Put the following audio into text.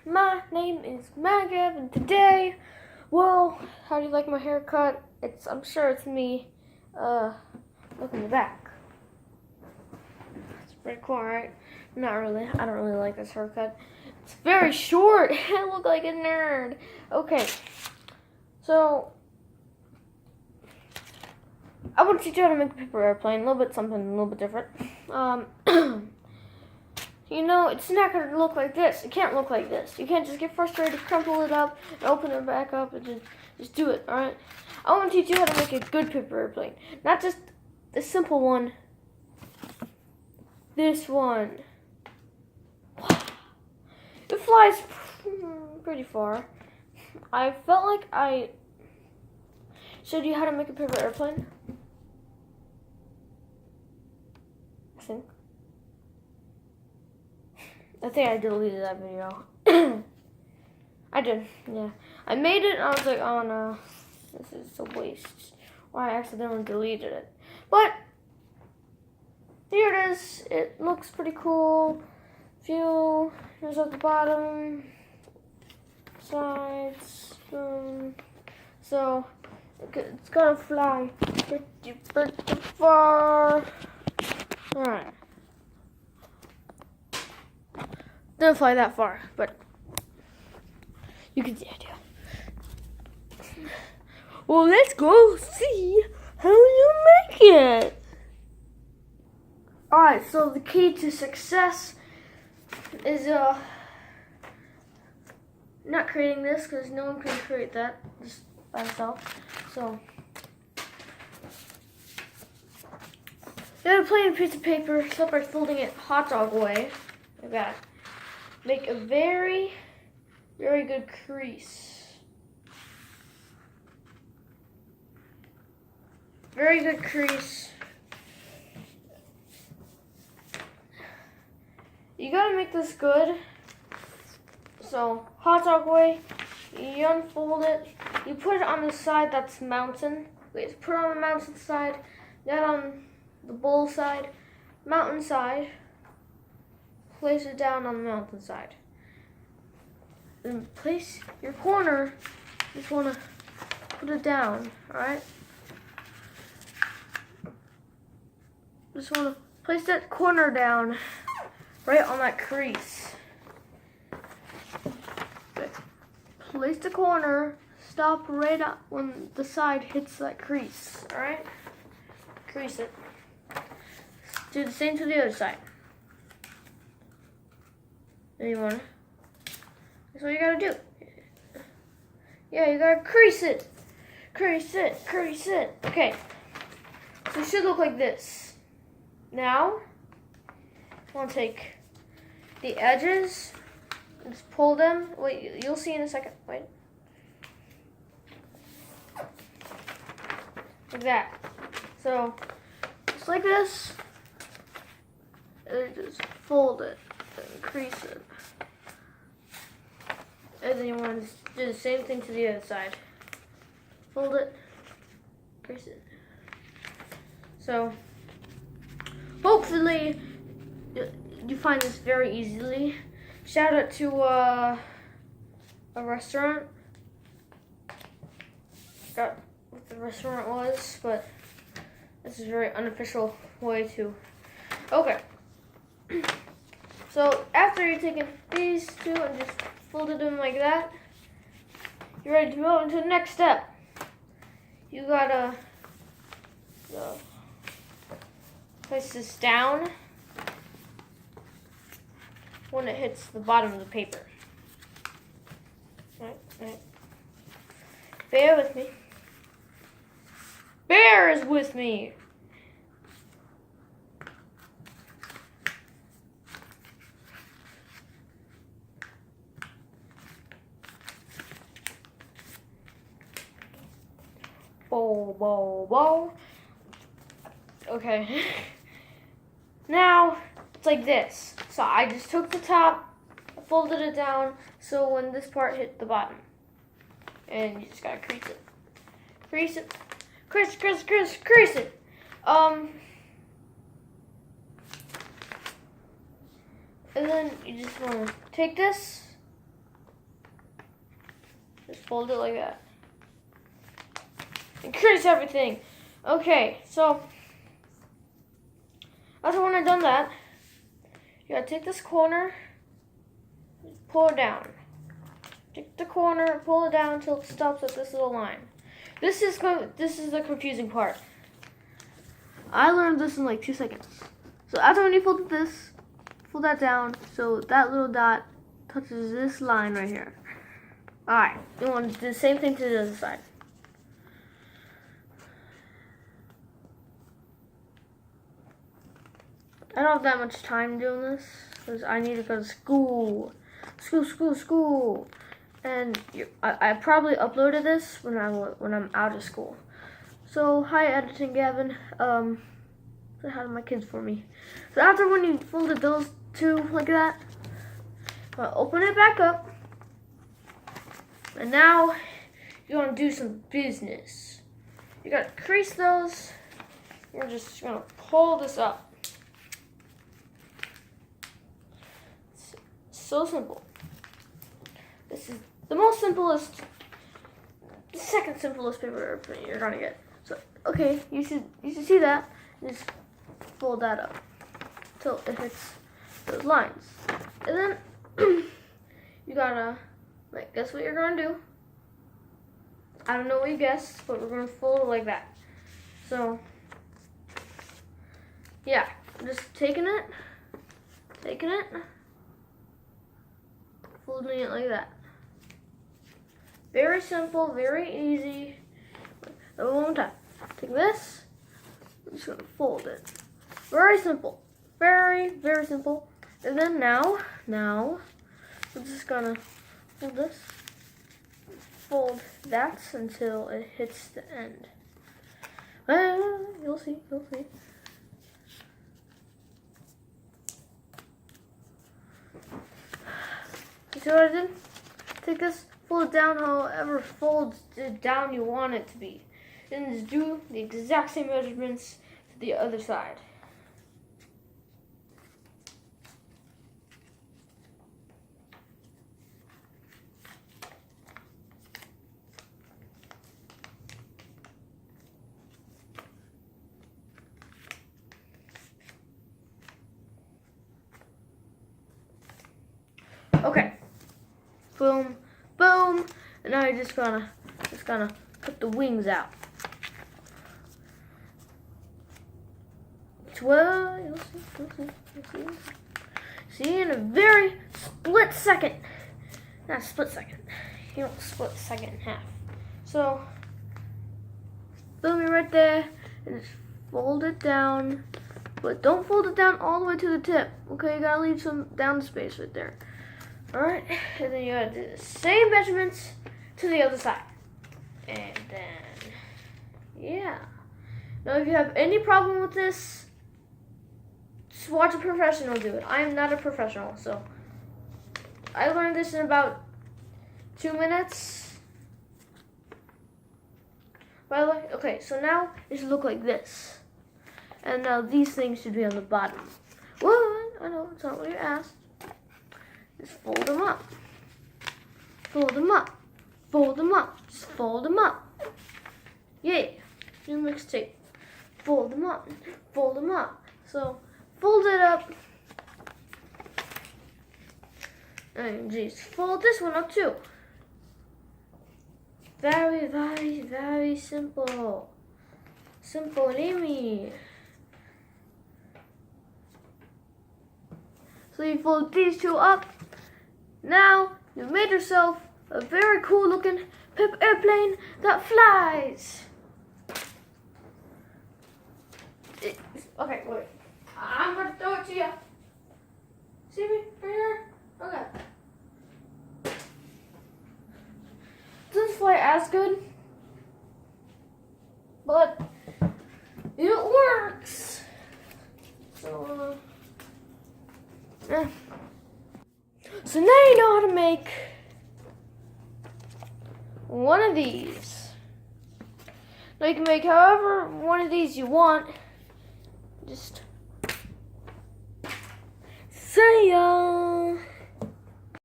My name is Magav, and today, well, how do you like my haircut? I'm sure it's me. Look in the back. It's pretty cool, right? Not really. I don't really like this haircut. It's very short. I look like a nerd. Okay, so I want to teach you how to make a paper airplane. A little bit different. You know, it's not going to look like this. It can't look like this. You can't just get frustrated, crumple it up, and open it back up, and just do it, alright? I want to teach you how to make a good paper airplane. Not just the simple one. This one. It flies pretty far. I felt like I showed you how to make a paper airplane. I think I deleted that video. I did, yeah. I made it and I was like, oh no, this is a waste. Or I accidentally deleted it. But here it is. It looks pretty cool. Here's at the bottom, sides, so it's gonna fly pretty far. Alright. Didn't fly that far, but you can see the idea. Well, let's go see how you make it. Alright, so the key to success is not creating this, because no one can create that just by himself. So you have a plain piece of paper, except by folding it hot dog way, like that. Make a very, very good crease. Very good crease. You gotta make this good. So, hot dog way, you unfold it. You put it on the side that's mountain. Wait, put it on the mountain side, then on the bowl side, mountain side. Place it down on the mountain side. Then place your corner. Just want to put it down, alright? Just want to place that corner down right on that crease. Okay. Place the corner. Stop right up when the side hits that crease, alright? Crease it. Do the same to the other side. Then you wanna, that's what you gotta do. Yeah, you gotta crease it. Crease it, crease it. Okay, so it should look like this. Now, I wanna take the edges and just pull them. Wait, you'll see in a second, wait. Like that. So, just like this, and just fold it. Crease it. And then you want to do the same thing to the other side. Fold it, crease it. So, hopefully, you find this very easily. Shout out to a restaurant. Forgot what the restaurant was, but this is a very unofficial way to. Okay. So after you've taken these two and just folded them like that, you're ready to move into the next step. You gotta place this down when it hits the bottom of the paper. Right. Bear with me. Bear is with me. Bow. Okay. Now, it's like this. So I just took the top, folded it down, so when this part hit the bottom. And you just gotta crease it. Crease it. Crease it. And then you just wanna take this, Just fold it like that. Increase everything. Okay, so after when I've done that, you gotta take this corner, pull it down. Take the corner, pull it down until it stops at this little line. This is the confusing part. I learned this in like 2 seconds. So after when you fold this, fold that down so that little dot touches this line right here. Alright, you want to do the same thing to the other side. I don't have that much time doing this because I need to go to school. School. And I probably uploaded this when I'm out of school. So hi, editing Gavin. Say hi to my kids for me. So after when you folded those two like that, open it back up. And now you want to do some business. You gotta crease those. You're just gonna pull this up. It's so simple. This is the most simplest, the second simplest paper airplane you're gonna get. So okay, you should see that. Just fold that up till it hits those lines, and then you gotta guess what you're gonna do. I don't know what you guessed, but we're gonna fold it like that. So yeah, I'm just taking it, folding it like that. Very simple, very easy. One more time. Take this. I'm just gonna fold it. Very simple. Very, very simple. And then now, we're just gonna fold this. Fold that until it hits the end. Well, you'll see. You see what I did? Take this, fold it down however folds it down you want it to be. Then just do the exact same measurements to the other side. Okay. Boom, boom. And now you're just gonna put the wings out. Well, you'll see. See, in a very split second. Not a split second. You don't split a second in half. So, boom, you're right there. And just fold it down. But don't fold it down all the way to the tip. Okay, you gotta leave some down space right there. Alright, and then you gotta do the same measurements to the other side. And then, yeah. Now, if you have any problem with this, just watch a professional do it. I am not a professional, so I learned this in about 2 minutes. By the way, okay, so now it should look like this. And now these things should be on the bottom. What? I know, it's not what you asked. Just fold them up. Fold them up. Fold them up. Just fold them up. Yay. New mixtape. Fold them up. Fold them up. So, fold it up. And just fold this one up too. Very, very, very simple. Simple, Amy. So you fold these two up. Now you've made yourself a very cool looking paper airplane that flies. Okay, wait. I'm gonna throw it to you. See me right here? Okay. Doesn't fly as good, but it works. So, yeah. So now you know how to make one of these. Now you can make however one of these you want. Just see ya.